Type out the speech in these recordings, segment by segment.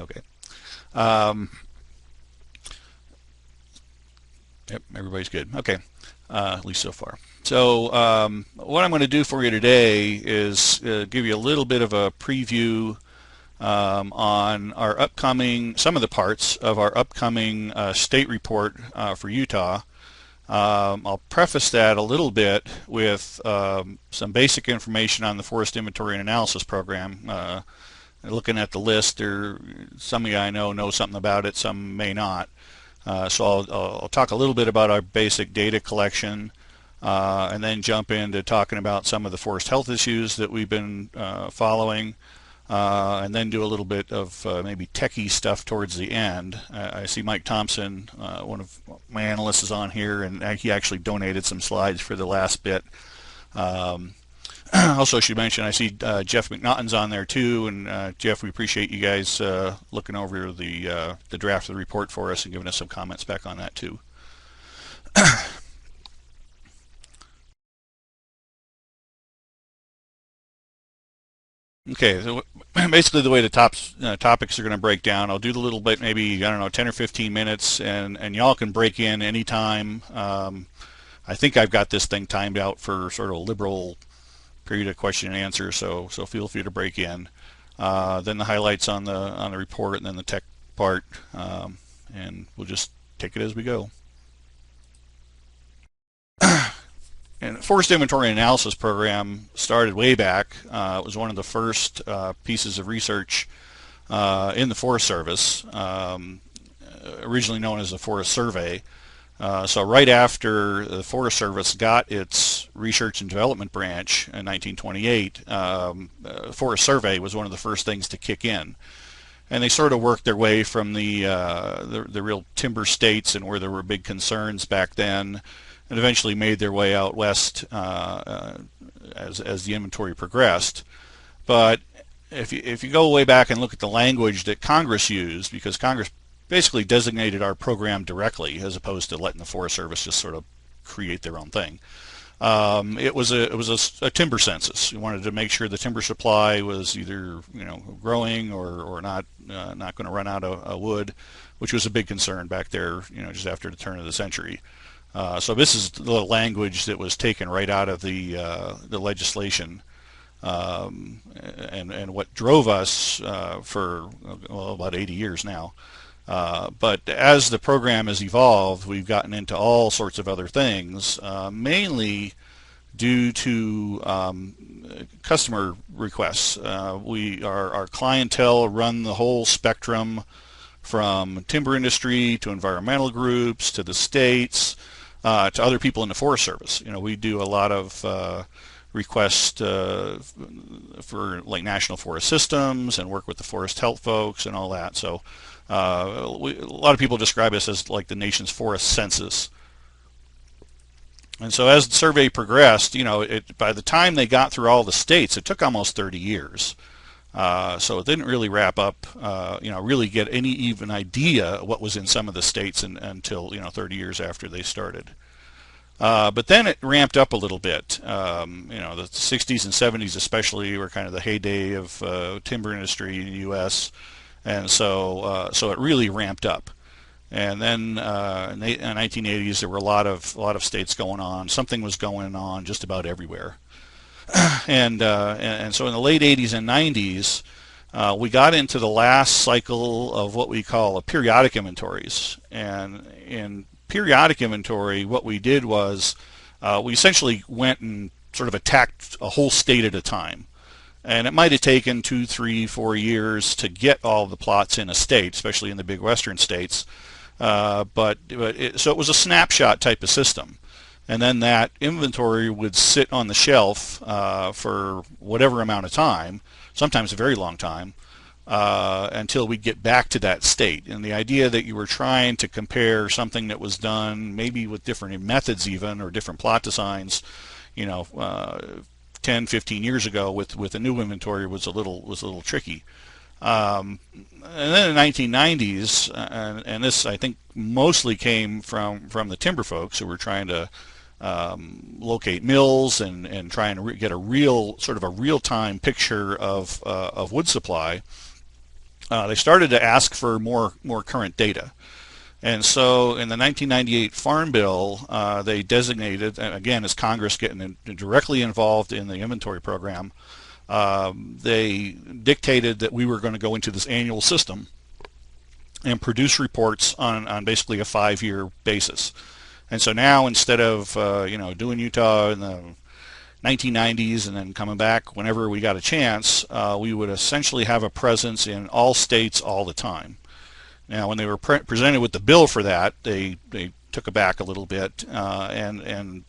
Okay. Yep, everybody's good. Okay, at least so far. So what I'm going to do for you today is give you a little bit of a preview on our upcoming, some of the parts of our upcoming state report for Utah. I'll preface that a little bit with some basic information on the Forest Inventory and Analysis Program. Looking at the list, some of you I know something about it, some may not. So I'll talk a little bit about our basic data collection and then jump into talking about some of the forest health issues that we've been following. And then do a little bit of maybe techie stuff towards the end. I see Mike Thompson, one of my analysts, is on here, and he actually donated some slides for the last bit. Also, I should mention, I see Jeff McNaughton's on there too, and Jeff, we appreciate you guys looking over the draft of the report for us and giving us some comments back on that too. Okay, so basically the way the topics are going to break down, I'll do the little bit, maybe, I don't know, 10 or 15 minutes, and y'all can break in anytime. I think I've got this thing timed out for sort of a liberal period of question and answer, so feel free to break in. Then the highlights on the report, and then the tech part, and we'll just take it as we go. And Forest Inventory and Analysis Program started way back. It was one of the first pieces of research in the Forest Service, originally known as the Forest Survey. So right after the Forest Service got its Research and Development branch in 1928, Forest Survey was one of the first things to kick in. And they sort of worked their way from the real timber states and where there were big concerns back then, and eventually made their way out west as the inventory progressed. But if you go way back and look at the language that Congress used, because Congress basically designated our program directly as opposed to letting the Forest Service just sort of create their own thing. It was a timber census. We wanted to make sure the timber supply was either growing or not going to run out of wood, which was a big concern back there, just after the turn of the century. So this is the language that was taken right out of the legislation, and what drove us for about 80 years now. But as the program has evolved, we've gotten into all sorts of other things, mainly due to customer requests. Our clientele run the whole spectrum, from timber industry to environmental groups to the states, to other people in the Forest Service. We do a lot of requests for like National Forest Systems and work with the forest health folks and all that. So a lot of people describe us as like the nation's forest census. And so as the survey progressed, by the time they got through all the states, it took almost 30 years. So it didn't really wrap up, really get any even idea what was in some of the states until 30 years after they started. But then it ramped up a little bit. The 60s and 70s especially were kind of the heyday of timber industry in the U.S., and so it really ramped up. And then in the 1980s there were a lot of states going on. Something was going on just about everywhere. And so in the late 80s and 90s, we got into the last cycle of what we call periodic inventories. And in periodic inventory, what we did was we essentially went and sort of attacked a whole state at a time. And it might have taken 2, 3, 4 years to get all the plots in a state, especially in the big western states. So it was a snapshot type of system. And then that inventory would sit on the shelf for whatever amount of time, sometimes a very long time, until we get back to that state. And the idea that you were trying to compare something that was done maybe with different methods even, or different plot designs, 10, 15 years ago with a new inventory was a little tricky. And then in the 1990s, and this I think mostly came from the timber folks who were trying to locate mills and trying to get a real time picture of wood supply. they started to ask for more current data. And so in the 1998 Farm Bill, they designated, and again, as Congress getting directly involved in the inventory program, they dictated that we were going to go into this annual system and produce reports on basically a 5-year basis. And so now, instead of doing Utah in the 1990s and then coming back whenever we got a chance, we would essentially have a presence in all states all the time. Now, when they were presented with the bill for that, they took it back a little bit, and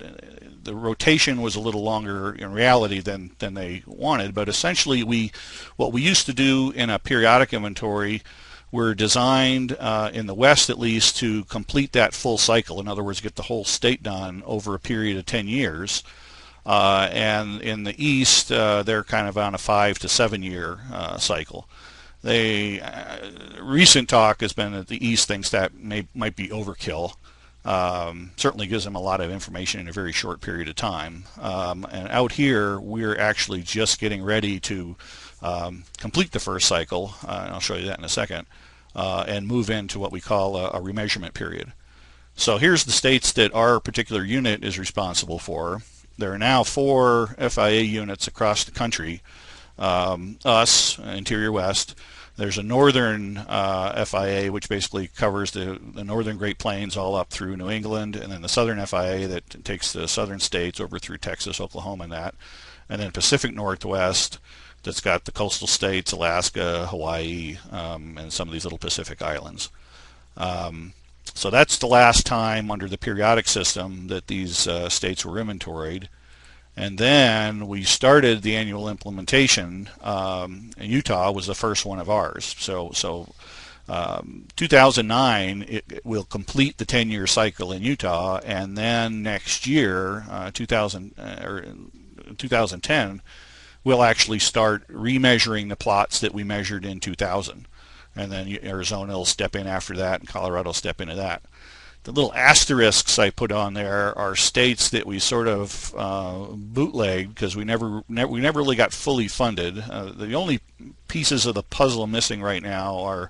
the rotation was a little longer in reality than they wanted. But essentially, what we used to do in a periodic inventory were designed, in the West at least, to complete that full cycle. In other words, get the whole state done over a period of 10 years. And in the East, they're kind of on a 5 to 7 year cycle. Recent talk has been that the East thinks that might be overkill. Certainly gives them a lot of information in a very short period of time. And out here, we're actually just getting ready to complete the first cycle, and I'll show you that in a second, and move into what we call a remeasurement period. So here's the states that our particular unit is responsible for. There are now 4 FIA units across the country. Us, Interior West. There's a northern FIA, which basically covers the northern Great Plains all up through New England, and then the southern FIA that takes the southern states over through Texas, Oklahoma, and that. And then Pacific Northwest, that's got the coastal states, Alaska, Hawaii, and some of these little Pacific islands. So that's the last time under the periodic system that these states were inventoried. And then we started the annual implementation. And Utah was the first one of ours. So 2009, it will complete the 10-year cycle in Utah, and then next year, 2010, we'll actually start remeasuring the plots that we measured in 2000. And then Arizona will step in after that, and Colorado will step into that. The little asterisks I put on there are states that we sort of bootlegged because we never really got fully funded. The only pieces of the puzzle missing right now are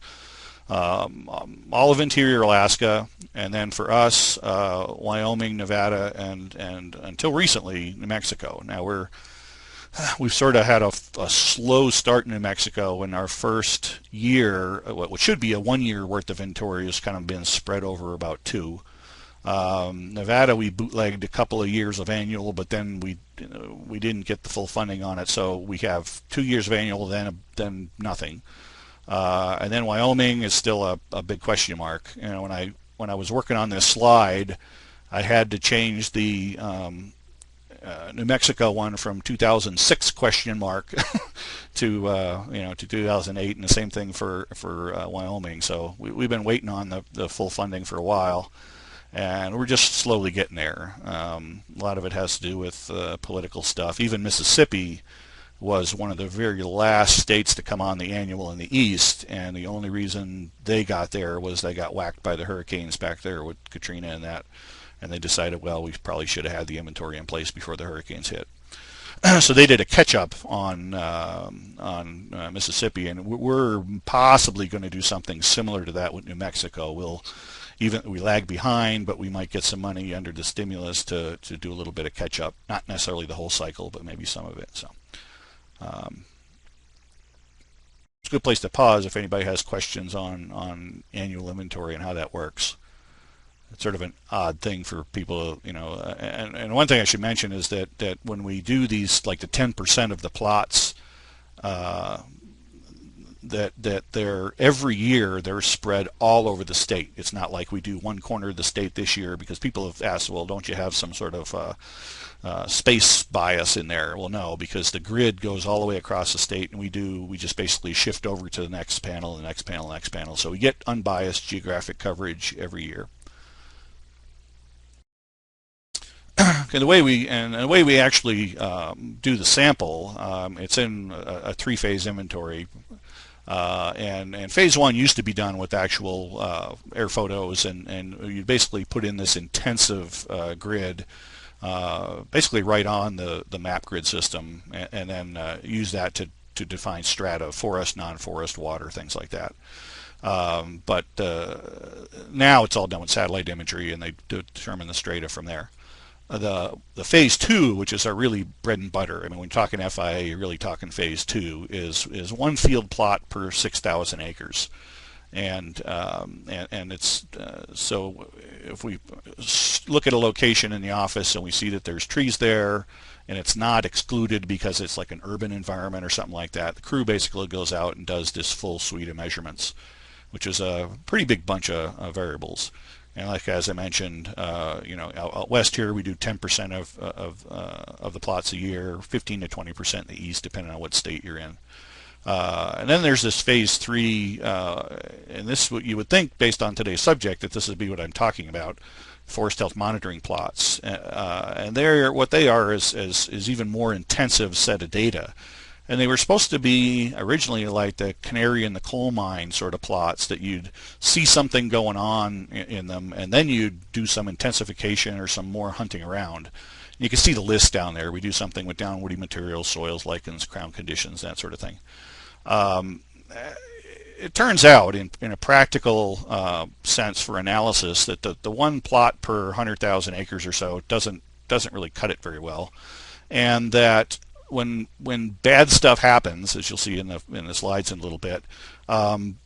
all of interior Alaska, and then for us, Wyoming, Nevada, and until recently, New Mexico. Now we've sort of had a slow start in New Mexico. In our first year, what should be a 1 year worth of inventory has kind of been spread over about 2. Nevada, we bootlegged a couple of years of annual, but then we didn't get the full funding on it, so we have 2 years of annual, then nothing. And then Wyoming is still a big question mark. You know, when I was working on this slide, I had to change the New Mexico one from 2006 question mark to 2008, and the same thing for Wyoming. So we've been waiting on the full funding for a while, and we're just slowly getting there. A lot of it has to do with political stuff. Even Mississippi was one of the very last states to come on the annual in the East, and the only reason they got there was they got whacked by the hurricanes back there with Katrina and that. And they decided, well, we probably should have had the inventory in place before the hurricanes hit. So they did a catch-up on Mississippi, and we're possibly going to do something similar to that with New Mexico. We lag behind, but we might get some money under the stimulus to do a little bit of catch-up. Not necessarily the whole cycle, but maybe some of it. So it's a good place to pause if anybody has questions on annual inventory and how that works. It's sort of an odd thing for people, and one thing I should mention is that when we do these, like the 10% of the plots, that they're every year they're spread all over the state. It's not like we do one corner of the state this year, because people have asked, well, don't you have some sort of space bias in there? Well, no, because the grid goes all the way across the state, and we just basically shift over to the next panel, the next panel, the next panel. So we get unbiased geographic coverage every year. Okay, the way we actually do the sample, it's in a 3-phase inventory, and phase 1 used to be done with actual air photos, and you basically put in this intensive grid, basically right on the map grid system, and then use that to to define strata, forest, non-forest, water, things like that. But now it's all done with satellite imagery, and they determine the strata from there. The phase 2, which is our really bread and butter, I mean, when you're talking FIA, you're really talking phase 2, is one field plot per 6,000 acres. And it's so if we look at a location in the office and we see that there's trees there and it's not excluded because it's like an urban environment or something like that, the crew basically goes out and does this full suite of measurements, which is a pretty big bunch of variables. And like as I mentioned, out west here we do 10% of the plots a year, 15 to 20% in the east, depending on what state you're in. And then there's this phase 3, and this you would think based on today's subject that this would be what I'm talking about, forest health monitoring plots. And what they are is even more intensive set of data. And they were supposed to be originally like the canary in the coal mine sort of plots, that you'd see something going on in them and then you'd do some intensification or some more hunting around. You can see the list down there. We do something with down woody materials, soils, lichens, crown conditions, that sort of thing. It turns out in a practical sense for analysis that the one plot per 100,000 acres or so doesn't really cut it very well, and that when bad stuff happens, as you'll see in the slides in a little bit,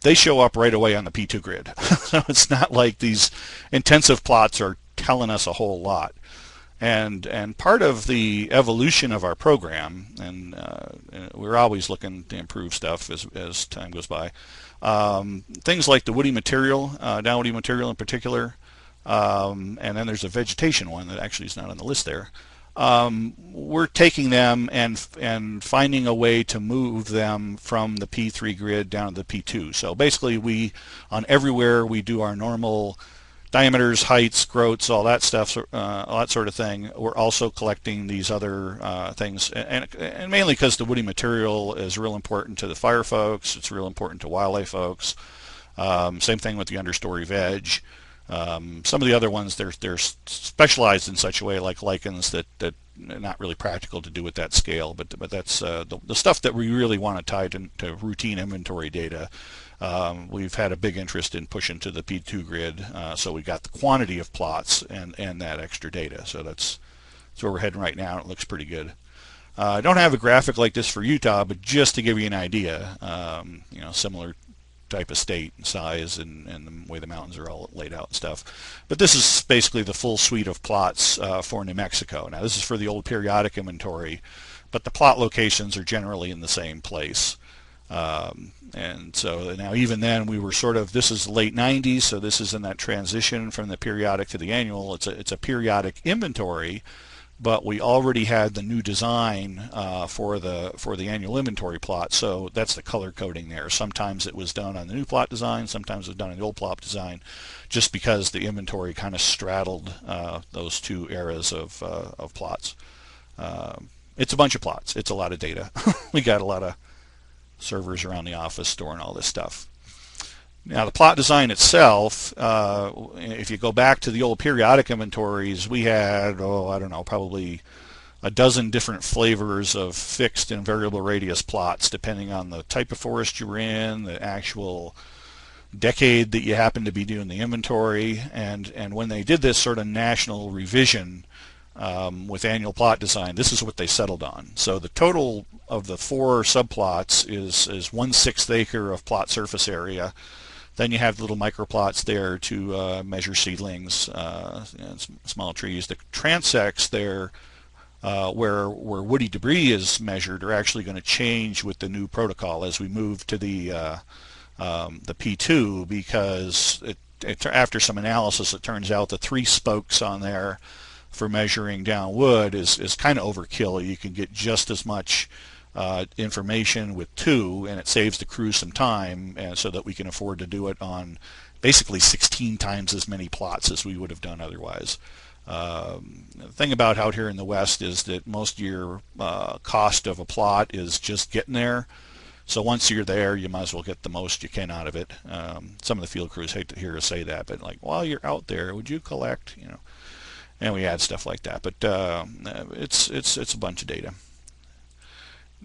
they show up right away on the P2 grid. So it's not like these intensive plots are telling us a whole lot. And part of the evolution of our program, and we're always looking to improve stuff as time goes by, things like the woody material, down woody material in particular, and then there's a vegetation one that actually is not on the list there. We're taking them and finding a way to move them from the P3 grid down to the P2. So basically on everywhere we do our normal diameters, heights, growths, all that stuff, all that sort of thing. We're also collecting these other things, and mainly because the woody material is real important to the fire folks. It's real important to wildlife folks. Same thing with the understory veg. Some of the other ones, they're specialized in such a way, like lichens, that not really practical to do at that scale. But that's the stuff that we really want to tie to routine inventory data. We've had a big interest in pushing to the P2 grid, so we got the quantity of plots and that extra data. So that's where we're heading right now. It looks pretty good. I don't have a graphic like this for Utah, but just to give you an idea, similar type of state and size and the way the mountains are all laid out and stuff. But this is basically the full suite of plots for New Mexico. Now this is for the old periodic inventory, but the plot locations are generally in the same place. And so now even then we were sort of, this is late 90s, so this is in that transition from the periodic to the annual. It's a periodic inventory, but we already had the new design for the annual inventory plot, so that's the color coding there. Sometimes it was done on the new plot design, sometimes it was done on the old plot design, just because the inventory kind of straddled those two eras of plots. It's a bunch of plots. It's a lot of data. We got a lot of servers around the office storing all this stuff. Now the plot design itself, if you go back to the old periodic inventories, we had, I don't know, probably a dozen different flavors of fixed and variable radius plots depending on the type of forest you were in, the actual decade that you happened to be doing the inventory, and when they did this sort of national revision with annual plot design, this is what they settled on. So the total of the 4 subplots is 1/6 acre of plot surface area. Then you have little microplots there to measure seedlings, small trees. The transects there, where woody debris is measured, are actually going to change with the new protocol as we move to the P2, because after some analysis, it turns out the 3 spokes on there for measuring down wood is kind of overkill. You can get just as much information with 2, and it saves the crew some time, and so that we can afford to do it on basically 16 times as many plots as we would have done otherwise. The thing about out here in the West is that most of your cost of a plot is just getting there. So once you're there, you might as well get the most you can out of it. Some of the field crews hate to hear us say that, but like, while you're out there, would you collect, and we add stuff like that. But it's a bunch of data.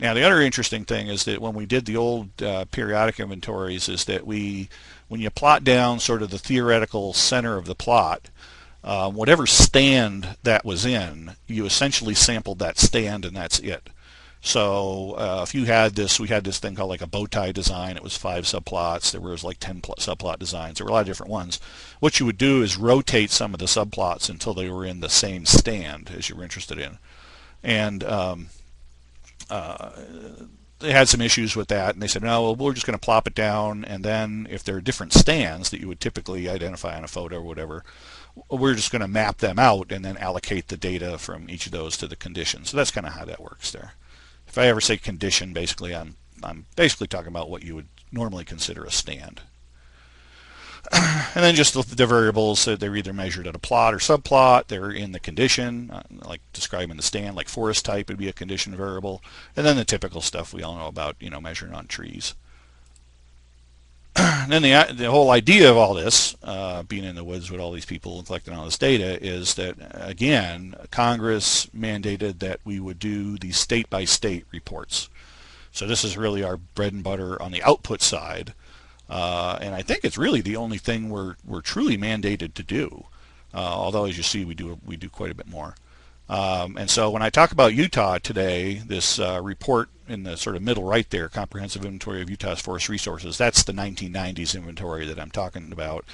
Now, the other interesting thing is that when we did the old periodic inventories is that when you plot down sort of the theoretical center of the plot, whatever stand that was in, you essentially sampled that stand and that's it. So if you had this, we had this thing called like a bow tie design. It was 5 subplots. There was like 10 subplot designs. There were a lot of different ones. What you would do is rotate some of the subplots until they were in the same stand as you were interested in. And they had some issues with that, and they said, no, well, we're just going to plop it down, and then if there are different stands that you would typically identify on a photo or whatever, we're just going to map them out and then allocate the data from each of those to the condition. So that's kind of how that works there. If I ever say condition, basically I'm basically talking about what you would normally consider a stand. And then just the variables, they're either measured at a plot or subplot, they're in the condition, like describing the stand, like forest type would be a condition variable, and then the typical stuff we all know about, measuring on trees. And then the whole idea of all this, being in the woods with all these people collecting all this data, is that, again, Congress mandated that we would do these state-by-state reports. So this is really our bread and butter on the output side. And I think it's really the only thing we're truly mandated to do. Although, as you see, we do quite a bit more. And so when I talk about Utah today, this report in the sort of middle right there, Comprehensive Inventory of Utah's Forest Resources, that's the 1990s inventory that I'm talking about.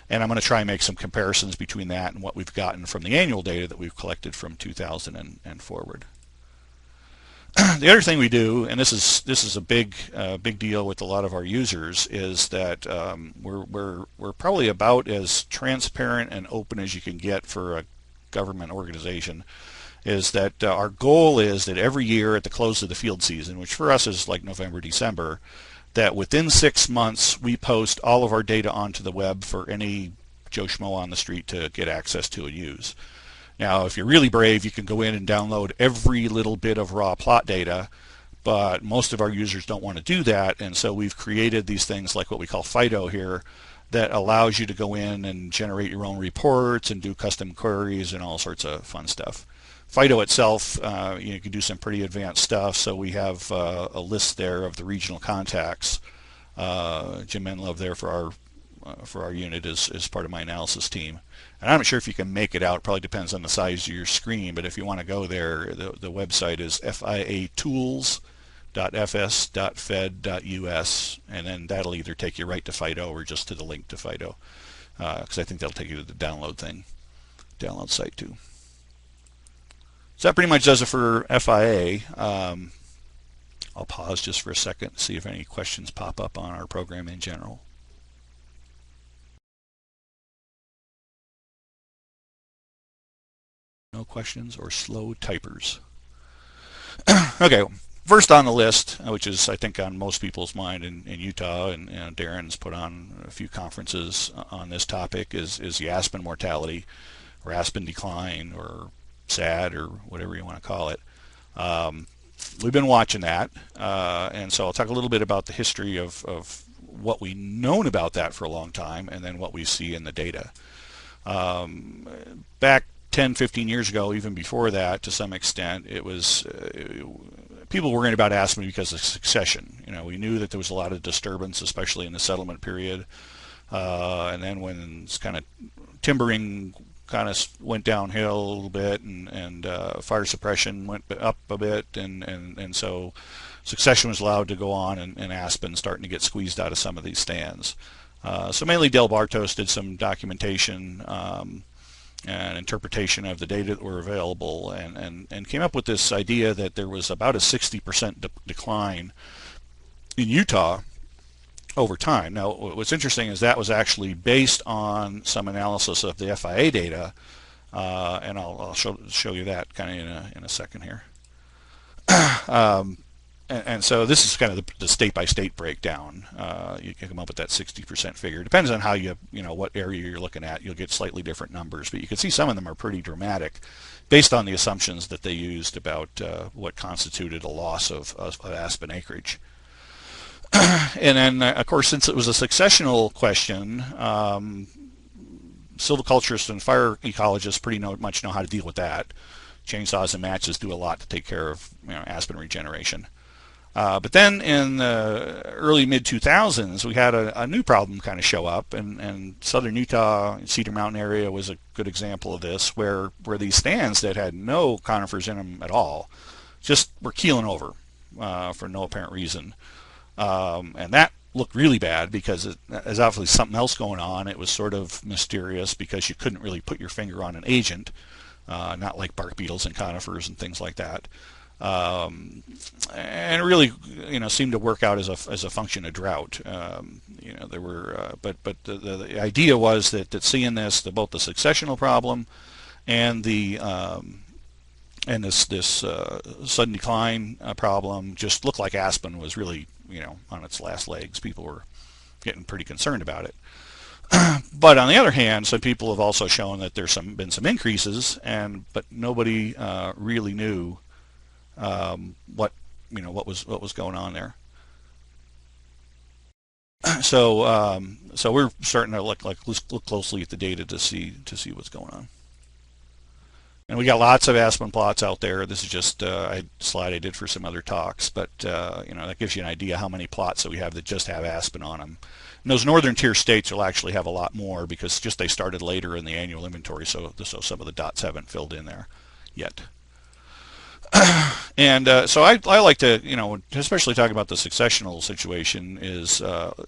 And I'm going to try and make some comparisons between that and what we've gotten from the annual data that we've collected from 2000 and forward. The other thing we do, and this is a big deal with a lot of our users, is that we're probably about as transparent and open as you can get for a government organization. Is that our goal is that every year at the close of the field season, which for us is like November, December, that within 6 months we post all of our data onto the web for any Joe Schmo on the street to get access to and use. Now, if you're really brave, you can go in and download every little bit of raw plot data, but most of our users don't want to do that, and so we've created these things like what we call FIDO here that allows you to go in and generate your own reports and do custom queries and all sorts of fun stuff. FIDO itself, you can do some pretty advanced stuff, so we have a list there of the regional contacts. Jim Menlove there for our unit is part of my analysis team. And I'm not sure if you can make it out. It probably depends on the size of your screen, but if you want to go there, the website is fiatools.fs.fed.us, and then that'll either take you right to FIDO or just to the link to FIDO, because I think that'll take you to the download site too. So that pretty much does it for FIA. I'll pause just for a second to see if any questions pop up on our program in general. No questions or slow typers. Okay, first on the list, which is I think on most people's mind in Utah, and Darren's put on a few conferences on this topic, is the Aspen mortality, or Aspen decline, or SAD, or whatever you want to call it. We've been watching that, and so I'll talk a little bit about the history of what we've known about that for a long time, and then what we see in the data. Back 10, 15 years ago, even before that, to some extent, it was people were worrying about Aspen because of succession. We knew that there was a lot of disturbance, especially in the settlement period, and then when it's kind of timbering kind of went downhill a little bit, and fire suppression went up a bit, and so succession was allowed to go on, and Aspen starting to get squeezed out of some of these stands. So mainly Del Bartos did some documentation and interpretation of the data that were available, and came up with this idea that there was about a 60% decline in Utah over time. Now, what's interesting is that was actually based on some analysis of the FIA data, and I'll show you that kind of in a second here. And so this is kind of the state-by-state breakdown. You can come up with that 60% figure. Depends on how what area you're looking at. You'll get slightly different numbers, but you can see some of them are pretty dramatic, based on the assumptions that they used about what constituted a loss of aspen acreage. And then, of course, since it was a successional question, silviculturists and fire ecologists pretty much know how to deal with that. Chainsaws and matches do a lot to take care of aspen regeneration. But then in the early mid-2000s, we had a new problem kind of show up, and southern Utah, Cedar Mountain area was a good example of this, where these stands that had no conifers in them at all just were keeling over for no apparent reason. And that looked really bad because there's obviously something else going on. It was sort of mysterious because you couldn't really put your finger on an agent, not like bark beetles and conifers and things like that. And it really, seemed to work out as a function of drought. There were, but the idea was that seeing this, both the successional problem and this sudden decline problem just looked like aspen was really, on its last legs. People were getting pretty concerned about it. But on the other hand, some people have also shown that there's been some increases, but nobody really knew what was going on there. So we're starting to look closely at the data to see what's going on. And we got lots of aspen plots out there. This is just a slide I did for some other talks, but that gives you an idea how many plots that we have that just have aspen on them. And those northern tier states will actually have a lot more because just they started later in the annual inventory, so some of the dots haven't filled in there yet. And so I like to, especially talking about the successional situation, is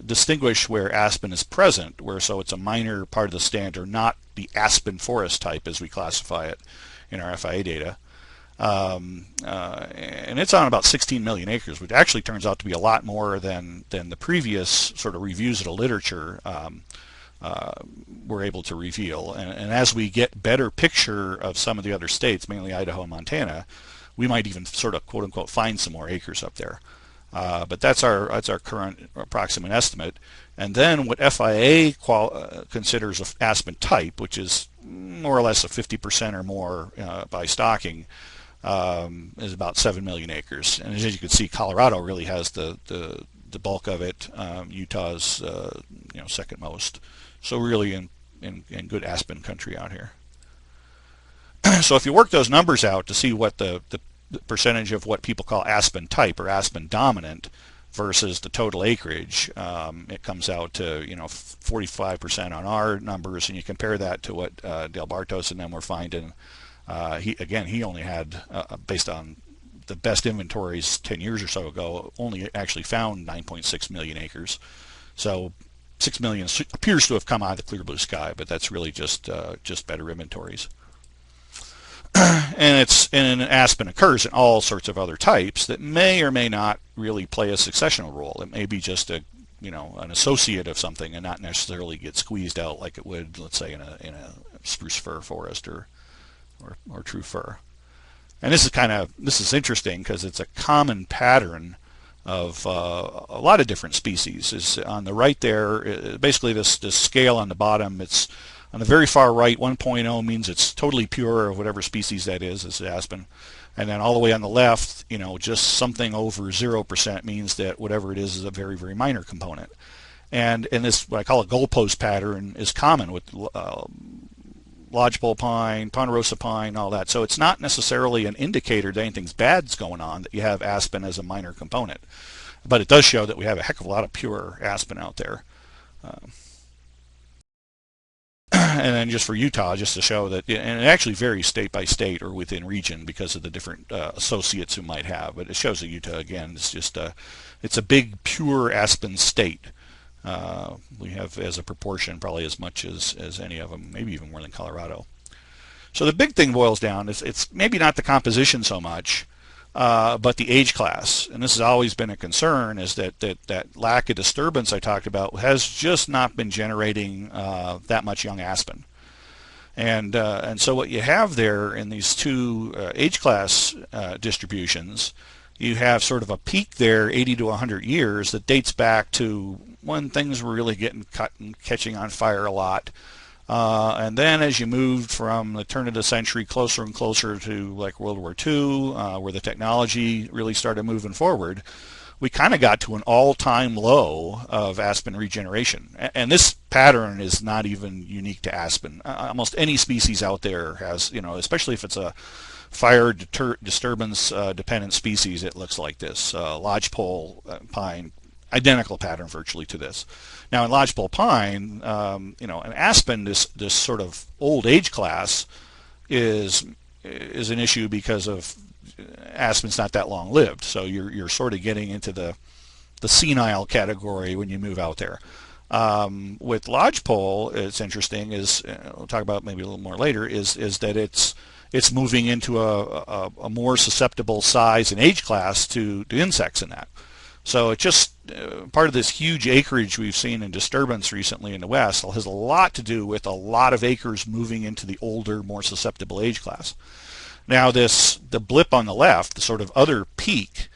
distinguish where aspen is present, so it's a minor part of the stand or not the aspen forest type as we classify it in our FIA data. And it's on about 16 million acres, which actually turns out to be a lot more than the previous sort of reviews of the literature were able to reveal. And as we get better picture of some of the other states, mainly Idaho and Montana, we might even sort of quote unquote find some more acres up there. But that's our current approximate estimate. And then what FIA considers an Aspen type, which is more or less a 50% or more by stocking, is about 7 million acres. And as you can see, Colorado really has the bulk of it. Utah's second most. So really in good aspen country out here. So if you work those numbers out to see what the percentage of what people call aspen type or aspen dominant versus the total acreage, it comes out to 45% on our numbers, and you compare that to what Del Bartos and them were finding. He only had, based on the best inventories 10 years or so ago, only actually found 9.6 million acres. So 6 million appears to have come out of the clear blue sky, but that's really just better inventories. And aspen occurs in all sorts of other types that may or may not really play a successional role. It may be just an associate of something and not necessarily get squeezed out like it would, let's say, in a spruce fir forest or true fir. And this is interesting because it's a common pattern of a lot of different species. Is on the right there, basically this scale on the bottom, it's on the very far right, 1.0 means it's totally pure of whatever species that is aspen. And then all the way on the left, just something over 0% means that whatever it is a very, very minor component. And this, what I call a goalpost pattern, is common with lodgepole pine, ponderosa pine, all that. So it's not necessarily an indicator that anything's bad's going on, that you have aspen as a minor component. But it does show that we have a heck of a lot of pure aspen out there. And then just for Utah, just to show that, and it actually varies state by state or within region because of the different associates who might have, but it shows that Utah, again, is just it's a big pure aspen state. We have as a proportion probably as much as any of them, maybe even more than Colorado. So the big thing boils down is it's maybe not the composition so much, but the age class. And this has always been a concern, is that lack of disturbance I talked about has just not been generating that much young aspen. And so what you have there in these two age class distributions, you have sort of a peak there, 80 to 100 years, that dates back to when things were really getting cut and catching on fire a lot. And then as you moved from the turn of the century closer and closer to like World War II, where the technology really started moving forward, we kind of got to an all-time low of aspen regeneration. And this pattern is not even unique to aspen. Almost any species out there has, especially if it's a fire disturbance dependent species, it looks like this. Lodgepole pine, identical pattern virtually to this. Now in lodgepole pine, an aspen, this sort of old age class is an issue because of aspen's not that long lived. So you're sort of getting into the senile category when you move out there. With lodgepole, it's interesting, is we'll talk about maybe a little more later, is that it's moving into a more susceptible size and age class to insects in that. So it's just part of this huge acreage we've seen in disturbance recently in the West has a lot to do with a lot of acres moving into the older, more susceptible age class. Now the blip on the left, the sort of other peak,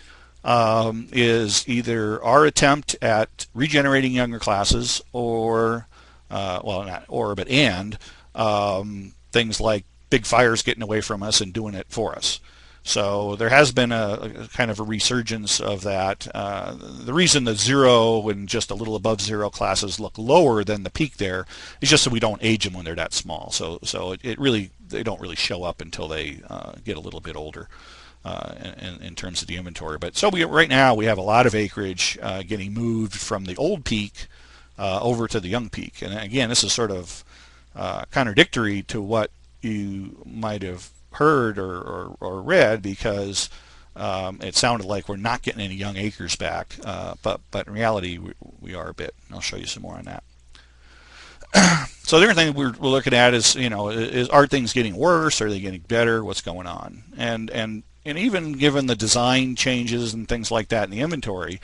is either our attempt at regenerating younger classes or, well, not or, but and things like big fires getting away from us and doing it for us. So there has been a kind of a resurgence of that. The reason the 0 and just a little above 0 classes look lower than the peak there is just so we don't age them when they're that small. So it really, they don't really show up until they get a little bit older in terms of the inventory. But so right now we have a lot of acreage getting moved from the old peak over to the young peak. And again, this is sort of contradictory to what you might have heard or read, because it sounded like we're not getting any young acres back, but in reality we are a bit. I'll show you some more on that. So the other thing we're looking at is, are things getting worse? Are they getting better? What's going on? And even given the design changes and things like that in the inventory,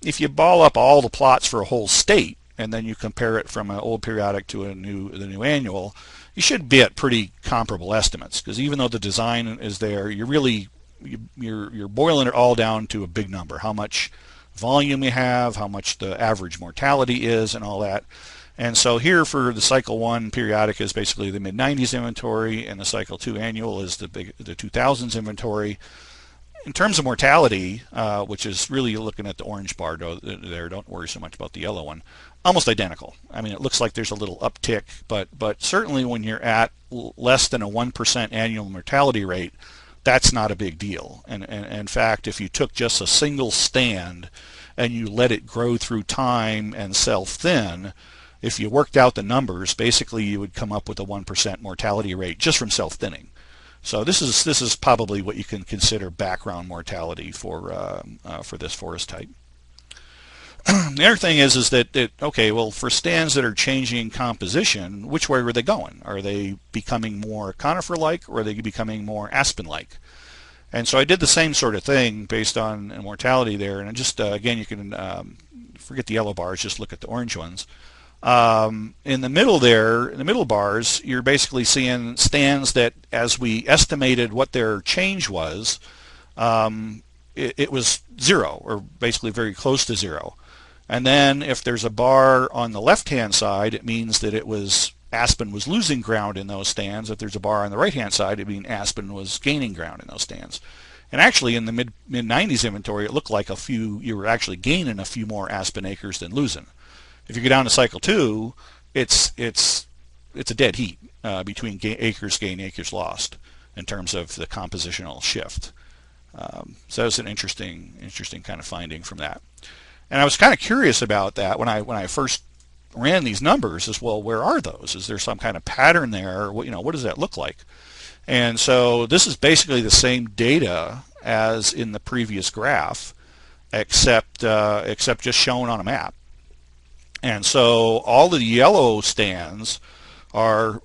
if you ball up all the plots for a whole state and then you compare it from an old periodic to the new annual, you should be at pretty comparable estimates, because even though the design is there, you're boiling it all down to a big number, how much volume you have, how much the average mortality is, and all that. And so here for the cycle 1 periodic is basically the mid-90s inventory, and the cycle 2 annual is the 2000s inventory. In terms of mortality, which is really looking at the orange bar there, don't worry so much about the yellow one, almost identical. I mean, it looks like there's a little uptick, but certainly when you're at less than a 1% annual mortality rate, that's not a big deal. And in fact, if you took just a single stand and you let it grow through time and self-thin, if you worked out the numbers, basically you would come up with a 1% mortality rate just from self-thinning. So this is probably what you can consider background mortality for this forest type. The other thing is that okay, well, for stands that are changing composition, which way are they going? Are they becoming more conifer-like, or are they becoming more aspen-like? And so I did the same sort of thing based on mortality there, and just again, you can forget the yellow bars, just look at the orange ones. In the middle there, in the middle bars, you're basically seeing stands that, as we estimated what their change was, it was 0, or basically very close to 0. And then if there's a bar on the left-hand side, it means that aspen was losing ground in those stands. If there's a bar on the right-hand side, it means aspen was gaining ground in those stands. And actually, in the mid-90s inventory, it looked like you were actually gaining a few more aspen acres than losing. If you go down to cycle 2, it's a dead heat between acres gained, acres lost in terms of the compositional shift. So it's an interesting kind of finding from that. And I was kind of curious about that when I first ran these numbers. Is, well, where are those? Is there some kind of pattern there? What does that look like? And so this is basically the same data as in the previous graph, except just shown on a map. And so all the yellow stands are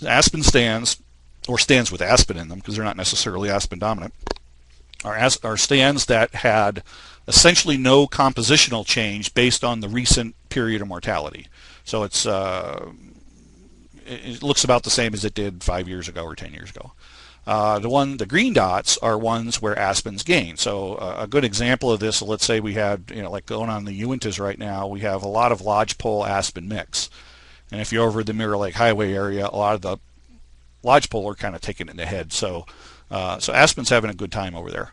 aspen stands, or stands with aspen in them, because they're not necessarily aspen dominant, are stands that had essentially no compositional change based on the recent period of mortality. So it looks about the same as it did 5 years ago or 10 years ago. The green dots are ones where aspens gain. So a good example of this, let's say we had, like going on the Uintas right now, we have a lot of lodgepole aspen mix. And if you're over the Mirror Lake Highway area, a lot of the lodgepole are kind of taking it in the head. So aspen's having a good time over there.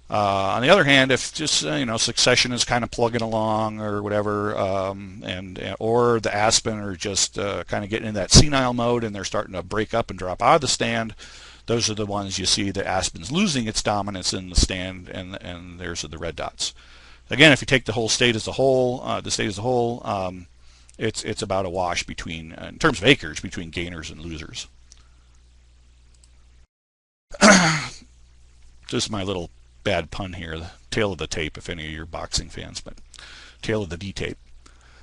On the other hand, if just succession is kind of plugging along or whatever, or the aspen are just kind of getting in that senile mode and they're starting to break up and drop out of the stand, those are the ones you see that aspen's losing its dominance in the stand, and there's the red dots. Again, if you take the whole state as a whole, it's about a wash between, in terms of acres, between gainers and losers. Just my little bad pun here, the tail of the tape, if any of your boxing fans, but tail of the D-tape.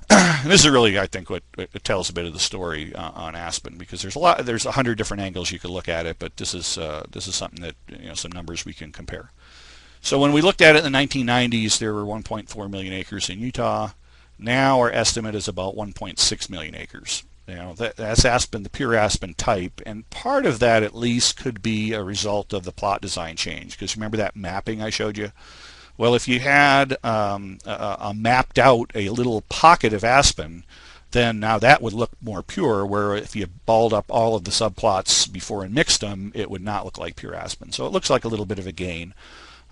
And this is really, I think, what it tells a bit of the story on Aspen, because there's 100 different angles you could look at it, but this is something that, some numbers we can compare. So when we looked at it in the 1990s, there were 1.4 million acres in Utah. Now our estimate is about 1.6 million acres. That's Aspen, the pure Aspen type, and part of that at least could be a result of the plot design change. Because remember that mapping I showed you? Well, if you had mapped out a little pocket of aspen, then now that would look more pure, where if you balled up all of the subplots before and mixed them, it would not look like pure aspen. So it looks like a little bit of a gain.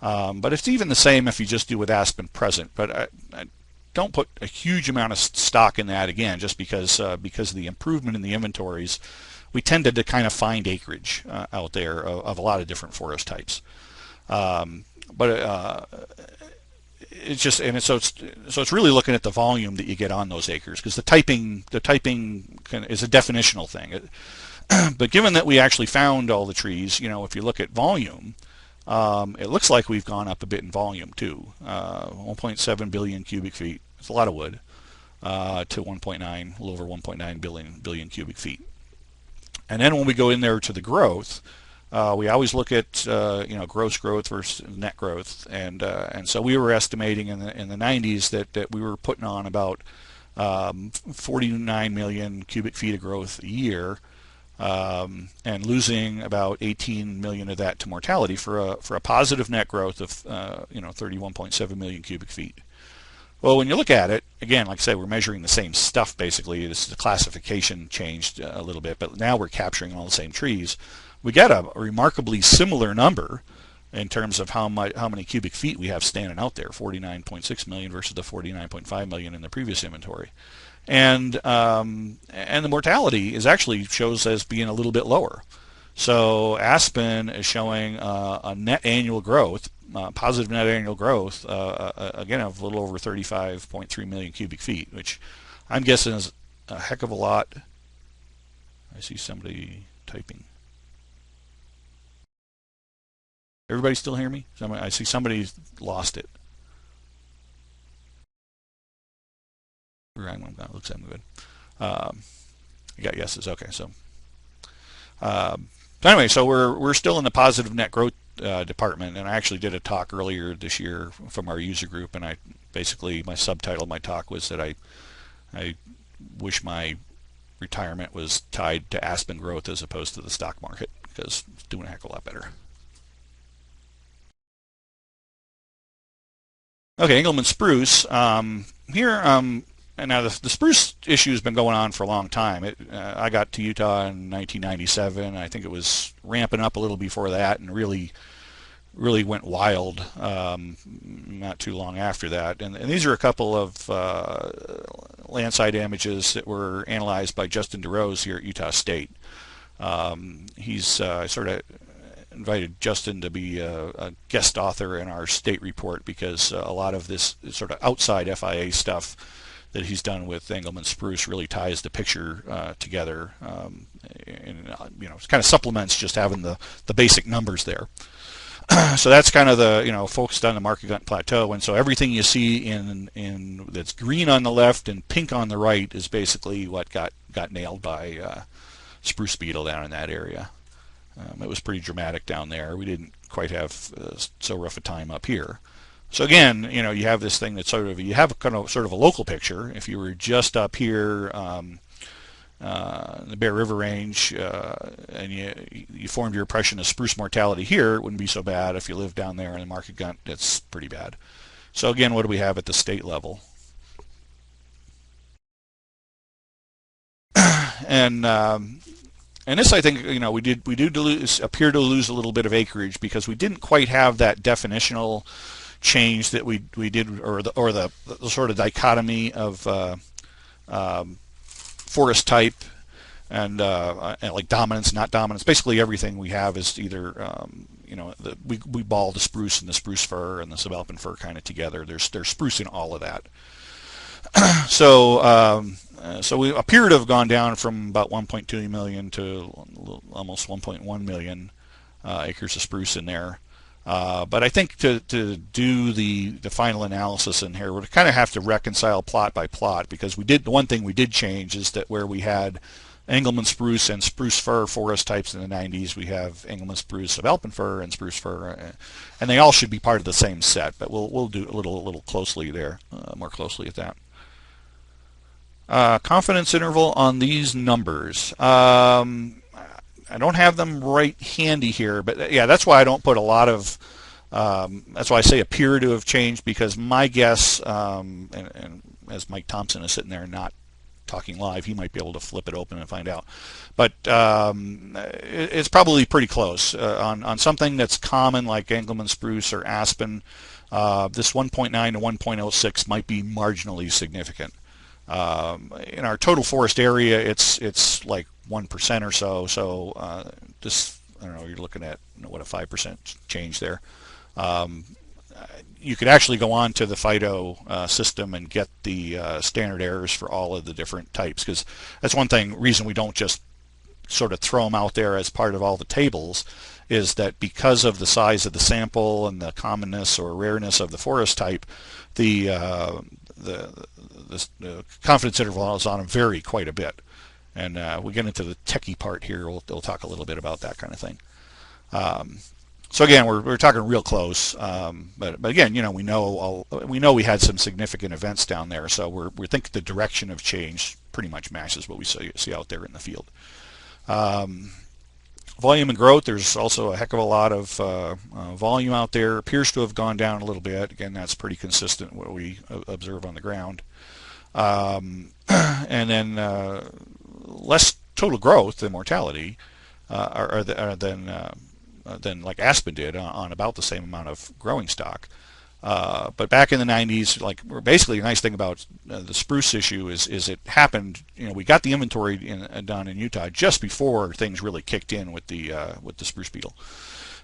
But it's even the same if you just do with Aspen Present. But I don't put a huge amount of stock in that, again, just because of the improvement in the inventories. We tended to kind of find acreage out there of a lot of different forest types. It's just, so it's really looking at the volume that you get on those acres, because the typing is a definitional thing. But given that we actually found all the trees, if you look at volume, it looks like we've gone up a bit in volume too. 1.7 billion cubic feet. It's a lot of wood, to 1.9, a little over 1.9 billion cubic feet. And then when we go in there to the growth, we always look at gross growth versus net growth, and so we were estimating in the 90s that we were putting on about 49 million cubic feet of growth a year, and losing about 18 million of that to mortality for a positive net growth of 31.7 million cubic feet. Well, when you look at it, again, like I say, we're measuring the same stuff basically. The classification changed a little bit, but now we're capturing all the same trees. We get a remarkably similar number in terms of how many cubic feet we have standing out there, 49.6 million versus the 49.5 million in the previous inventory. And the mortality shows as being a little bit lower. So Aspen is showing a net annual growth, positive net annual growth, again of a little over 35.3 million cubic feet, which I'm guessing is a heck of a lot. I see somebody typing. Everybody still hear me? I see somebody lost it. Looks like I'm good. You got yeses. Okay, so anyway, so we're still in the positive net growth department, and I actually did a talk earlier this year from our user group, and I basically, my subtitle of my talk was that I wish my retirement was tied to Aspen growth as opposed to the stock market, because it's doing a heck of a lot better. Okay, Engelmann spruce. Here, and now the spruce issue has been going on for a long time. I got to Utah in 1997. I think it was ramping up a little before that, and really went wild not too long after that. And these are a couple of landside images that were analyzed by Justin DeRose here at Utah State. He's sort of invited Justin to be a guest author in our state report, because a lot of this sort of outside FIA stuff that he's done with Engelmann spruce really ties the picture together, and it kind of supplements just having the basic numbers there. So that's kind of the focused on the Market Gut Plateau, and so everything you see in that's green on the left and pink on the right is basically what got nailed by spruce beetle down in that area. It was pretty dramatic down there. We didn't quite have so rough a time up here. So again, you have this thing that you have sort of a local picture. If you were just up here in the Bear River Range, and you formed your impression of spruce mortality here, it wouldn't be so bad. If you live down there in the Market Gut, it's pretty bad. So again, what do we have at the state level? And this, I think, we do appear to lose a little bit of acreage, because we didn't quite have that definitional change that we did, or the sort of dichotomy of forest type and like dominance, not dominance. Basically, everything we have is either we ball the spruce and the spruce fir and the subalpine fir kind of together. There's spruce in all of that. So we appear to have gone down from about 1.2 million to almost 1.1 million acres of spruce in there. But I think to do the final analysis in here, we're kind of have to reconcile plot by plot, because the one thing we did change is that where we had Engelmann spruce and spruce fir forest types in the 90s, we have Engelmann spruce, subalpine fir, and spruce fir, and they all should be part of the same set. But we'll do a little closely there, more closely at that. Confidence interval on these numbers. I don't have them right handy here, but yeah, that's why I don't put a lot of. That's why I say appear to have changed, because my guess, and as Mike Thompson is sitting there not talking live, he might be able to flip it open and find out. But it's probably pretty close on something that's common like Engelmann spruce or aspen. This 1.9 to 1.06 might be marginally significant. In our total forest area, it's like 1% or so. So this, I don't know, you're looking at what, a 5% change there. You could actually go on to the FIDO system and get the standard errors for all of the different types, because that's one reason we don't just sort of throw them out there as part of all the tables, is that because of the size of the sample and the commonness or rareness of the forest type, the confidence intervals on them vary quite a bit. And we get into the techie part here, we'll talk a little bit about that kind of thing. So again, we're talking real close, but again, we know we had some significant events down there, so we think the direction of change pretty much matches what we see out there in the field. Volume and growth, there's also a heck of a lot of volume out there. Appears to have gone down a little bit. Again, that's pretty consistent with what we observe on the ground. And then less total growth than mortality, than like Aspen did on about the same amount of growing stock. But back in the 90s, basically the nice thing about the spruce issue is it happened, we got the inventory done in Utah just before things really kicked in with the spruce beetle.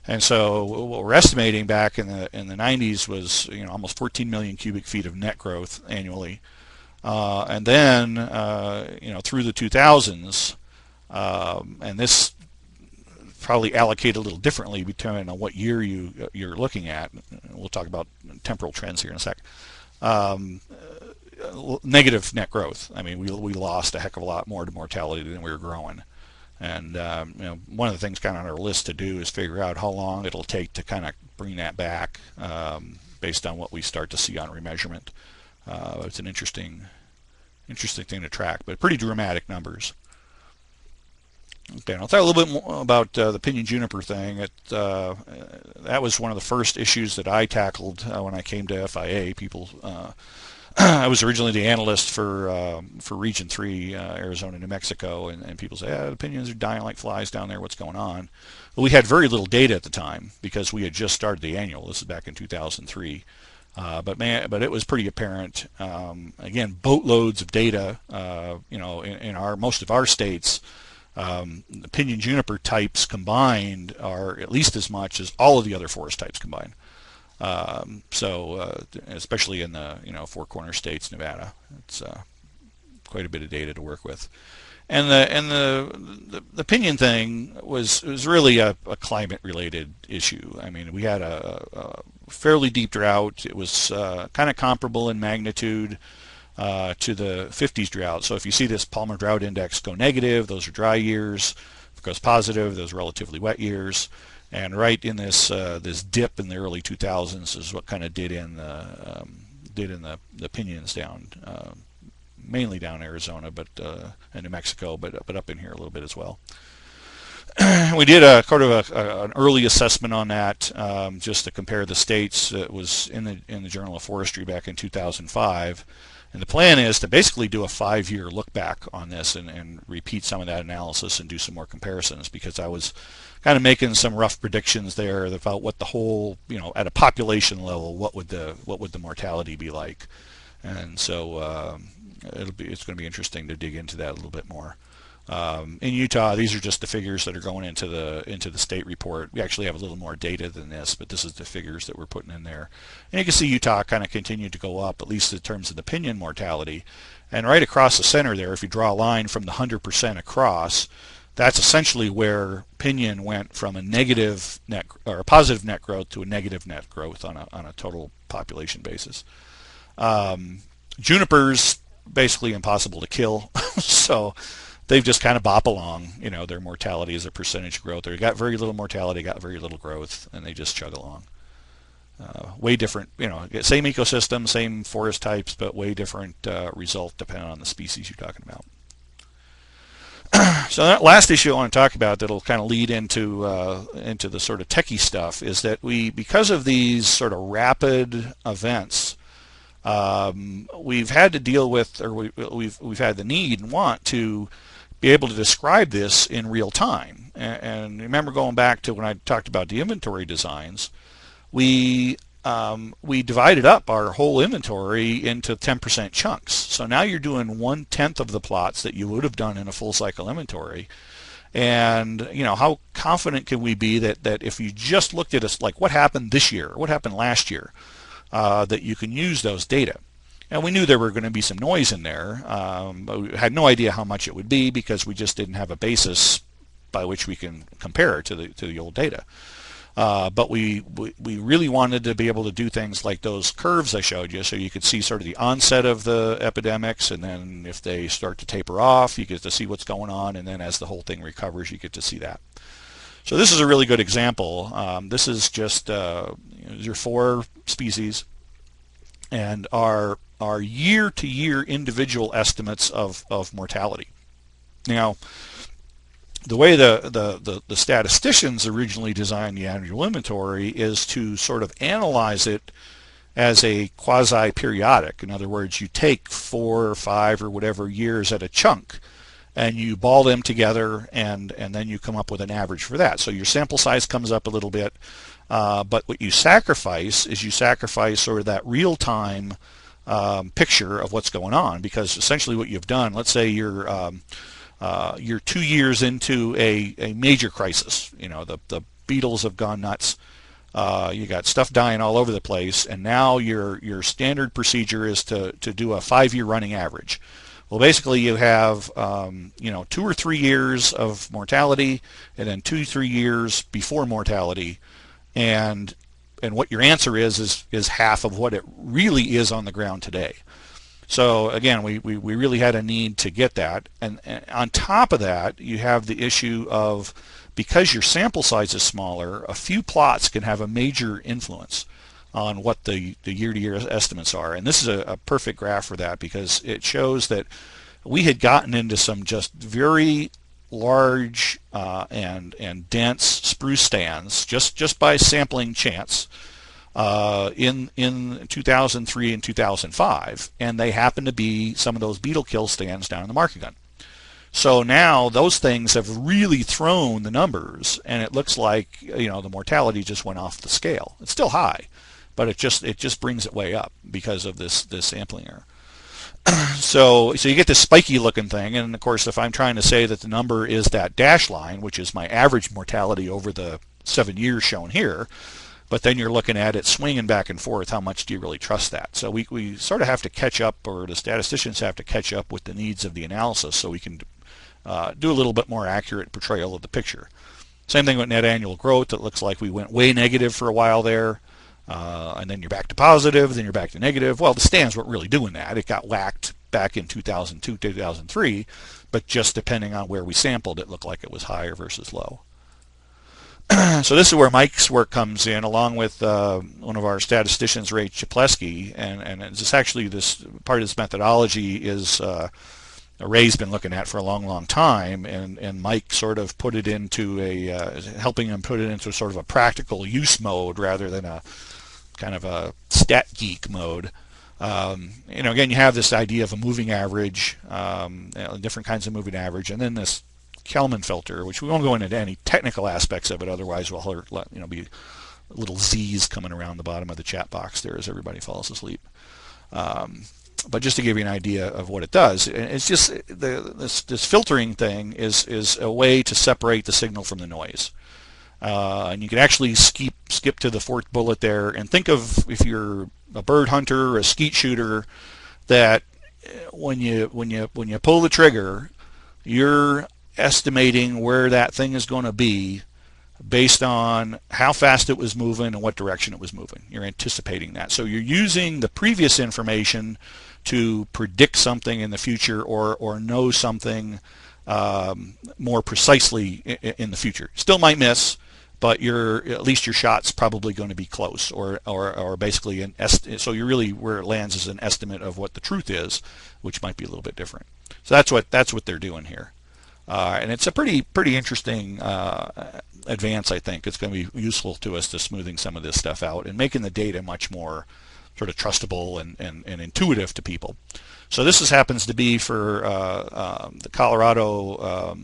And so what we're estimating back in the 90s was almost 14 million cubic feet of net growth annually. And then through the 2000s, and this probably allocate a little differently depending on what year you're looking at. We'll talk about temporal trends here in a sec. Negative net growth. I mean, we lost a heck of a lot more to mortality than we were growing. And one of the things kind of on our list to do is figure out how long it'll take to kind of bring that back, based on what we start to see on remeasurement. It's an interesting thing to track, but pretty dramatic numbers. Okay, I'll talk a little bit more about the Pinyon-Juniper thing. That was one of the first issues that I tackled when I came to FIA. I was originally the analyst for Region 3, Arizona, New Mexico, and people say, the pinyons are dying like flies down there, what's going on? Well, we had very little data at the time because we had just started the annual. This is back in 2003. But it was pretty apparent. Again, boatloads of data. In most of our states, the Pinyon-Juniper types combined are at least as much as all of the other forest types combined. Especially in the Four Corner states, Nevada, it's quite a bit of data to work with. And the pinyon thing was really a climate-related issue. I mean, we had a fairly deep drought. It was kind of comparable in magnitude to the 50s drought. So if you see this Palmer Drought Index go negative, those are dry years. If it goes positive, those are relatively wet years. And right in this dip in the early 2000s is what kind of did in the pinyons down, mainly down Arizona, but and New Mexico, but up in here a little bit as well. We did an early assessment on that, just to compare the states. It was in the Journal of Forestry back in 2005. And the plan is to basically do a 5-year look back on this and repeat some of that analysis and do some more comparisons, because I was kind of making some rough predictions there about what the whole, at a population level, what would the mortality be like. And so it's going to be interesting to dig into that a little bit more. In Utah, these are just the figures that are going into the state report. We actually have a little more data than this, but this is the figures that we're putting in there. And you can see Utah kind of continued to go up, at least in terms of the pinyon mortality. And right across the center there, if you draw a line from the 100% across, that's essentially where pinyon went from a negative net or a positive net growth to a negative net growth on a total population basis. Junipers basically impossible to kill, so they've just kind of bop along. Their mortality is a percentage growth. They got very little mortality, got very little growth, and they just chug along. Way different, same ecosystem, same forest types, but way different result depending on the species you're talking about. So that last issue I want to talk about that'll kind of lead into the sort of techie stuff is that because of these sort of rapid events, we've had to deal with, or we've had the need and want to be able to describe this in real time. And remember, going back to when I talked about the inventory designs, we divided up our whole inventory into 10% chunks. So now you're doing 1/10 of the plots that you would have done in a full cycle inventory. And how confident can we be that if you just looked at us like what happened this year, what happened last year, that you can use those data? And we knew there were going to be some noise in there, but we had no idea how much it would be because we just didn't have a basis by which we can compare to the old data. But we really wanted to be able to do things like those curves I showed you, so you could see sort of the onset of the epidemics, and then if they start to taper off, you get to see what's going on, and then as the whole thing recovers, you get to see that. So this is a really good example. This is just these are 4 species, and our year-to-year individual estimates of mortality. Now, the way the statisticians originally designed the annual inventory is to sort of analyze it as a quasi-periodic. In other words, you take 4 or 5 or whatever years at a chunk, and you ball them together, and then you come up with an average for that. So your sample size comes up a little bit, but what you sacrifice is sort of that real-time picture of what's going on, because essentially what you've done, let's say you're 2 years into a major crisis. The beetles have gone nuts. You got stuff dying all over the place, and now your standard procedure is to do a 5-year running average. Well, basically you have 2 or 3 years of mortality, and then 2 or 3 years before mortality, and what your answer is half of what it really is on the ground today. So again, we really had a need to get that, and on top of that, you have the issue of, because your sample size is smaller, a few plots can have a major influence on what the year-to-year estimates are. And this is a perfect graph for that, because it shows that we had gotten into some just very large and dense spruce stands just by sampling chance in 2003 and 2005, and they happen to be some of those beetle kill stands down in the market gun. So now those things have really thrown the numbers, and it looks like the mortality just went off the scale. It's still high, but it just brings it way up because of this sampling error. So you get this spiky looking thing, and of course if I'm trying to say that the number is that dash line, which is my average mortality over the 7 years shown here, but then you're looking at it swinging back and forth, how much do you really trust that? So we sort of have to catch up, or the statisticians have to catch up with the needs of the analysis, so we can do a little bit more accurate portrayal of the picture. Same thing with net annual growth. It looks like we went way negative for a while there, and then you're back to positive, then you're back to negative. Well, the stands weren't really doing that. It got whacked back in 2002, 2003, but just depending on where we sampled, it looked like it was higher versus low. So this is where Mike's work comes in, along with one of our statisticians, Ray Chapleski, and it's actually this part of this methodology is Ray's been looking at for a long time, and Mike sort of put it into helping him put it into sort of a practical use mode rather than a kind of a stat geek mode. Again, you have this idea of a moving average, different kinds of moving average, and then this Kalman filter, which we won't go into any technical aspects of it, otherwise we'll be little Z's coming around the bottom of the chat box there as everybody falls asleep. But just to give you an idea of what it does, it's just this filtering thing is a way to separate the signal from the noise. And you can actually skip to the fourth bullet there and think of, if you're a bird hunter or a skeet shooter, that when you pull the trigger, you're estimating where that thing is going to be based on how fast it was moving and what direction it was moving. You're anticipating that. So you're using the previous information to predict something in the future, or know something more precisely in the future. Still might miss, but at least your shot's probably going to be close, or basically so you're really, where it lands is an estimate of what the truth is, which might be a little bit different. So that's what they're doing here, and it's a pretty interesting advance. I think it's going to be useful to us to smoothing some of this stuff out and making the data much more sort of trustable and intuitive to people. So this happens to be for the Colorado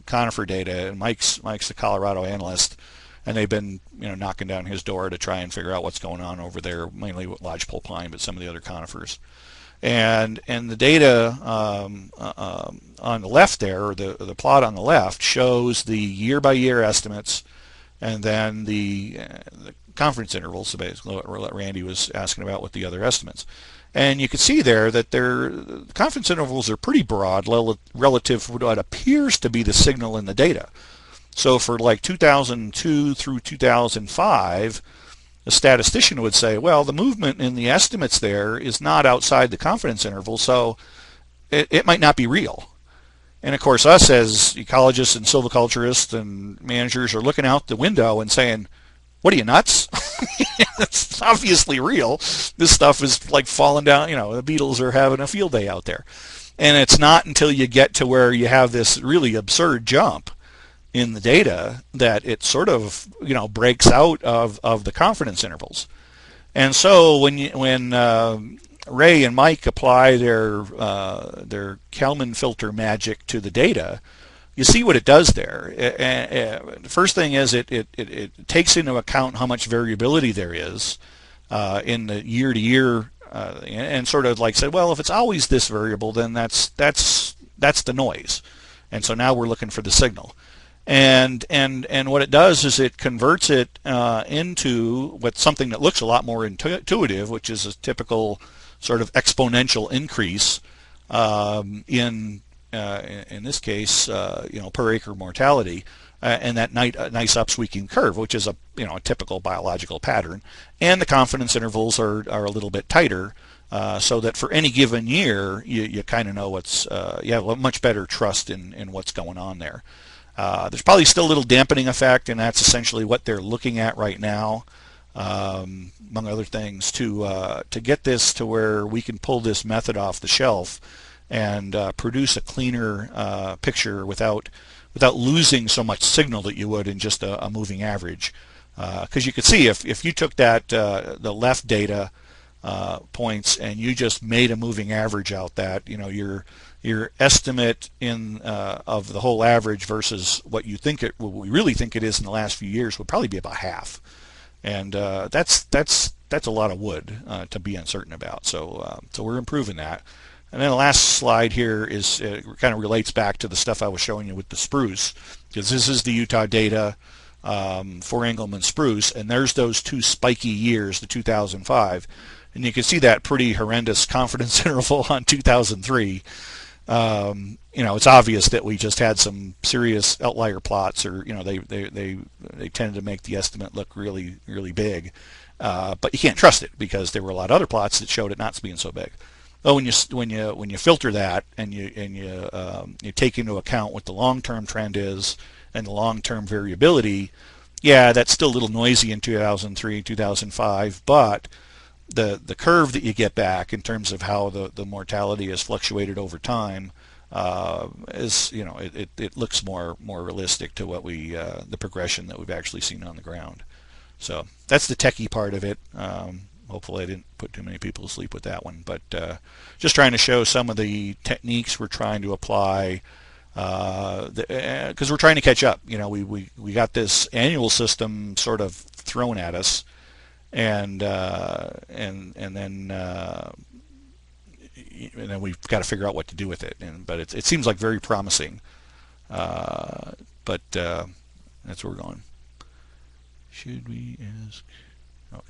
conifer data, and Mike's the Colorado analyst, and they've been knocking down his door to try and figure out what's going on over there, mainly with lodgepole pine, but some of the other conifers. And the data on the left there, or the plot on the left, shows the year-by-year estimates, and then the confidence intervals, so basically what Randy was asking about with the other estimates. And you can see there that the confidence intervals are pretty broad relative to what appears to be the signal in the data. So for like 2002 through 2005, a statistician would say, well, the movement in the estimates there is not outside the confidence interval, so it might not be real. And of course, us as ecologists and silviculturists and managers are looking out the window and saying, what are you, nuts? It's obviously real. This stuff is like falling down, the beetles are having a field day out there. And it's not until you get to where you have this really absurd jump in the data that it sort of, breaks out of the confidence intervals. And so when Ray and Mike apply their Kalman filter magic to the data, you see what it does there. The first thing is it takes into account how much variability there is in the year-to-year, and sort of like said, well, if it's always this variable, then that's the noise. And so now we're looking for the signal. And what it does is it converts it into something that looks a lot more intuitive, which is a typical sort of exponential increase in this case, per-acre mortality, and that nice upsweeping curve, which is a typical biological pattern. And the confidence intervals are a little bit tighter, so that for any given year, you kind of know you have a much better trust in what's going on there. There's probably still a little dampening effect, and that's essentially what they're looking at right now, among other things, to get this to where we can pull this method off the shelf and produce a cleaner picture without losing so much signal that you would in just a moving average. Because you could see if you took that the left data points and you just made a moving average out that, your estimate of the whole average versus what we really think it is in the last few years would probably be about half. And that's a lot of wood to be uncertain about. So we're improving that. And then the last slide here is kind of relates back to the stuff I was showing you with the spruce, because this is the Utah data for Engelmann spruce, and there's those two spiky years, the 2005, and you can see that pretty horrendous confidence interval on 2003. It's obvious that we just had some serious outlier plots, or they tended to make the estimate look really, really big, but you can't trust it because there were a lot of other plots that showed it not being so big. Well, when you filter that and you take into account what the long-term trend is and the long-term variability, yeah, that's still a little noisy in 2003, 2005, but the curve that you get back in terms of how the mortality has fluctuated over time is it looks more realistic to what the progression that we've actually seen on the ground. So that's the techie part of it. Hopefully I didn't put too many people to sleep with that one, but just trying to show some of the techniques we're trying to apply, because we're trying to catch up. We got this annual system sort of thrown at us, and then and then we've got to figure out what to do with it. But it seems like very promising. But that's where we're going. Should we ask? Okay,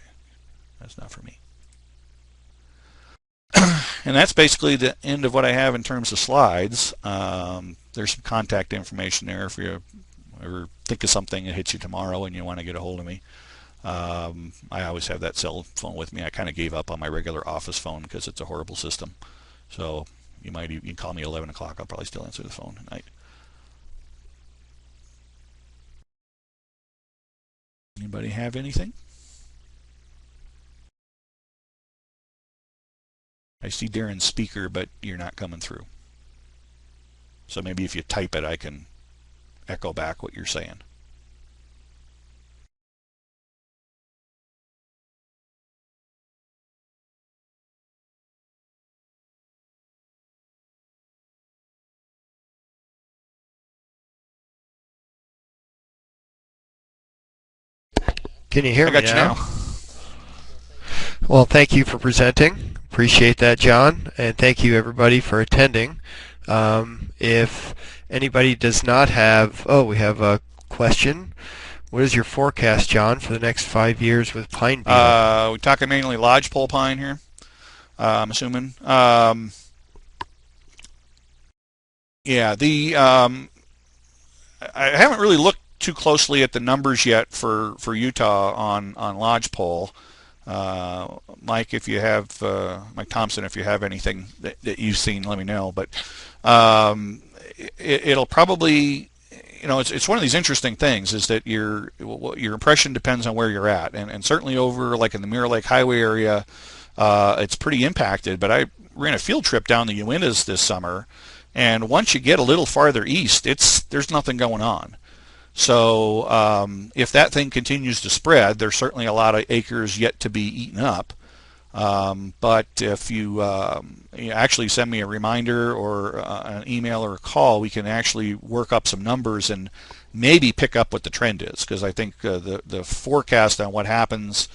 that's not for me. And that's basically the end of what I have in terms of slides. There's some contact information there if you ever think of something that hits you tomorrow and you want to get a hold of me. I always have that cell phone with me. I kind of gave up on my regular office phone because it's a horrible system. So you can call me at 11 o'clock. I'll probably still answer the phone at night. Anybody have anything? I see Darren's speaker, but you're not coming through. So maybe if you type it, I can echo back what you're saying. Can you hear me I got you now. Well, thank you for presenting. Appreciate that, John, and thank you everybody for attending. If anybody does not have, we have a question. What is your forecast, John, for the next 5 years with pine beetle? We're talking mainly lodgepole pine here, I'm assuming. Yeah, I haven't really looked too closely at the numbers yet for Utah on lodgepole. Mike, if you have Mike Thompson, if you have anything that you've seen, let me know. But it'll probably, it's one of these interesting things is that your impression depends on where you're at, and certainly over like in the Mirror Lake Highway area, it's pretty impacted. But I ran a field trip down the Uintas this summer, and once you get a little farther east, there's nothing going on. So if that thing continues to spread, there's certainly a lot of acres yet to be eaten up. But if you actually send me a reminder or an email or a call, we can actually work up some numbers and maybe pick up what the trend is, because I think the forecast on what happens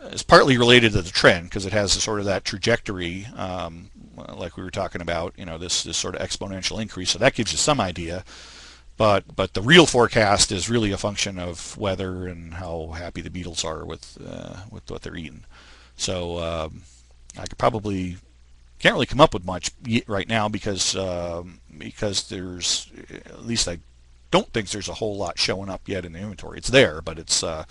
is partly related to the trend, because it has sort of that trajectory like we were talking about, this sort of exponential increase. So that gives you some idea. But the real forecast is really a function of weather and how happy the beetles are with what they're eating. So I can't really come up with much right now because there's, at least I don't think there's a whole lot showing up yet in the inventory. It's there, but it's I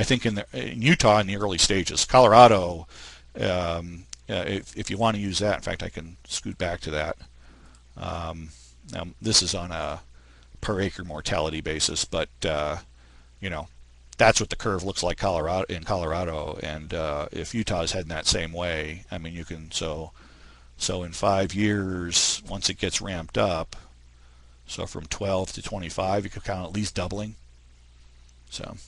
think in Utah in the early stages. Colorado, if you want to use that, in fact I can scoot back to that. Now this is on a per-acre mortality basis, but that's what the curve looks like in Colorado, and if Utah is heading that same way, I mean, you can so in 5 years, once it gets ramped up, so from 12 to 25, you could count at least doubling. So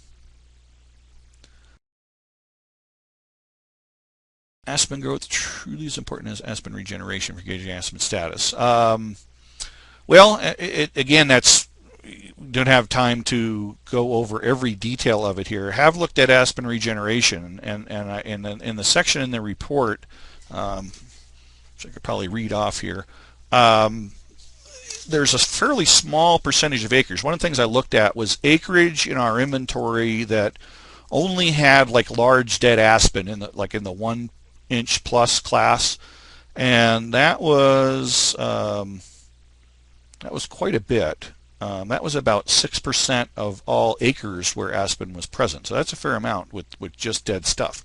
aspen growth truly as important as aspen regeneration for gauging aspen status. Well, again, don't have time to go over every detail of it here. Have looked at aspen regeneration, and in the section in the report, which I could probably read off here, there's a fairly small percentage of acres. One of the things I looked at was acreage in our inventory that only had like large dead aspen in the 1 inch plus class, and that was quite a bit. That was about 6% of all acres where aspen was present. So that's a fair amount with just dead stuff,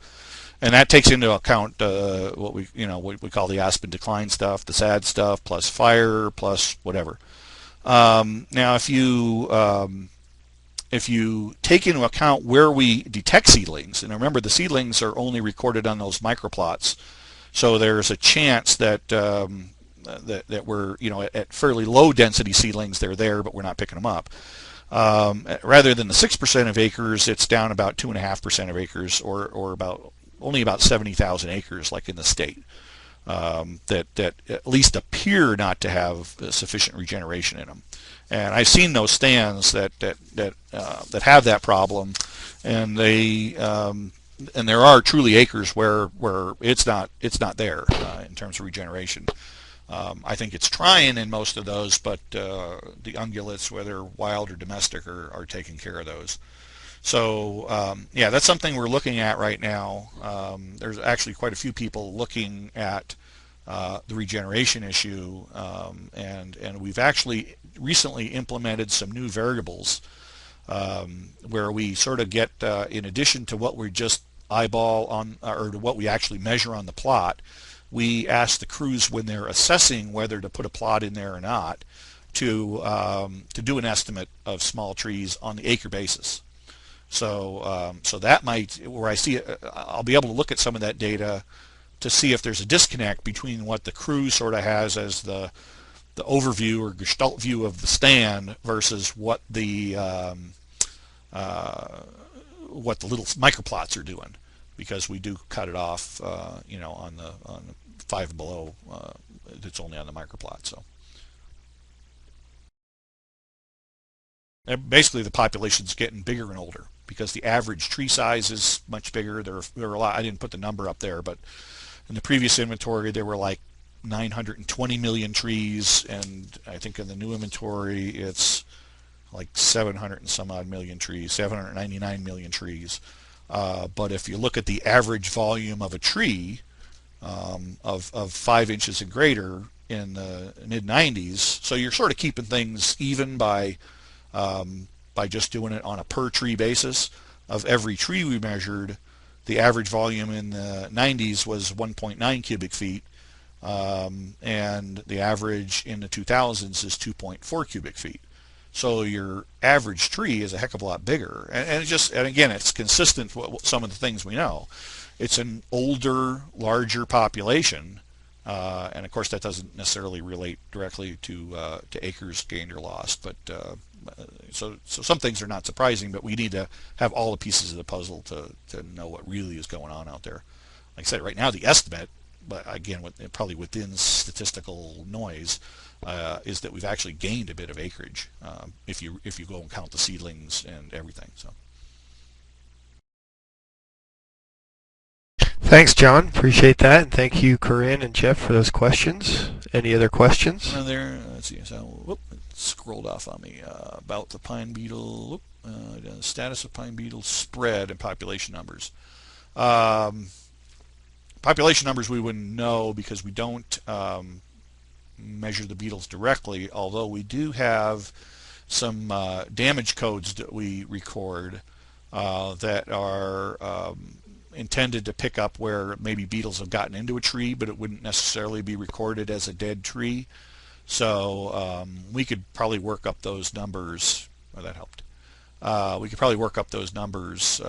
and that takes into account what we call the aspen decline stuff, the sad stuff, plus fire, plus whatever. Now, if you take into account where we detect seedlings, and remember the seedlings are only recorded on those microplots, so there's a chance that that we're at fairly low density seedlings, they're there but we're not picking them up. Rather than the 6% of acres, it's down about 2.5% of acres, or only about 70,000 acres, like in the state, that at least appear not to have sufficient regeneration in them. And I've seen those stands that have that problem, and they and there are truly acres where it's not there in terms of regeneration. I think it's trying in most of those, but the ungulates, whether wild or domestic, are taking care of those. So yeah, that's something we're looking at right now. There's actually quite a few people looking at the regeneration issue, and we've actually recently implemented some new variables where we sort of get, in addition to what we just eyeball on, or to what we actually measure on the plot, we ask the crews when they're assessing whether to put a plot in there or not to do an estimate of small trees on the acre basis. So so that might, where I see it, I'll be able to look at some of that data to see if there's a disconnect between what the crew sort of has as the overview or gestalt view of the stand versus what the little microplots are doing, because we do cut it off, you know, on the 5 below. It's only on the microplot. So and basically, the population's getting bigger and older because the average tree size is much bigger. There are a lot. I didn't put the number up there, but in the previous inventory, there were like 920 million trees, and I think in the new inventory, it's like 700 and some odd million trees, 799 million trees. But if you look at the average volume of a tree of 5 inches and greater in the mid 90s, so you're sort of keeping things even by just doing it on a per tree basis. Of every tree we measured, the average volume in the 90s was 1.9 cubic feet, and the average in the 2000s is 2.4 cubic feet. So your average tree is a heck of a lot bigger, and again, it's consistent with some of the things we know. It's an older, larger population, and of course that doesn't necessarily relate directly to acres gained or lost. But so some things are not surprising, but we need to have all the pieces of the puzzle to know what really is going on out there. Like I said, right now the estimate, but again, probably within statistical noise, is that we've actually gained a bit of acreage if you go and count the seedlings and everything. So. Thanks, John. Appreciate that. And thank you, Corinne and Jeff, for those questions. Any other questions? There, let's see. So, whoop, it scrolled off on me. About the pine beetle, status of pine beetle spread and population numbers. Population numbers we wouldn't know because we don't measure the beetles directly, although we do have some damage codes that we record that are intended to pick up where maybe beetles have gotten into a tree, but it wouldn't necessarily be recorded as a dead tree. So we could probably work up those numbers. Oh, that helped. We could probably work up those numbers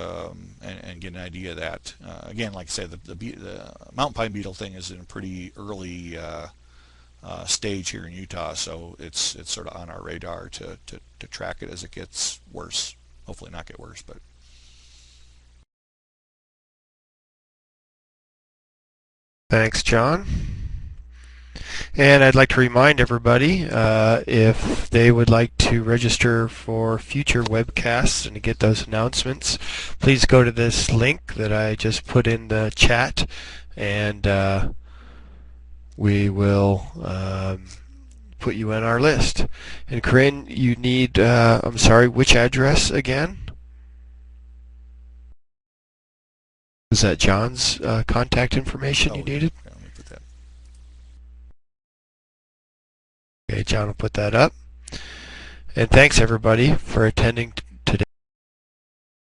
and get an idea of that. Again, like I said, the mountain pine beetle thing is in a pretty early stage here in Utah, so it's sort of on our radar to track it as it gets worse. Hopefully not get worse, but. Thanks, John. And I'd like to remind everybody, if they would like to register for future webcasts and to get those announcements, please go to this link that I just put in the chat, and we will put you on our list. And Corinne, you need, I'm sorry, which address again? Was that John's contact information you needed? Yeah, let me put that. Okay, John will put that up. And thanks everybody for attending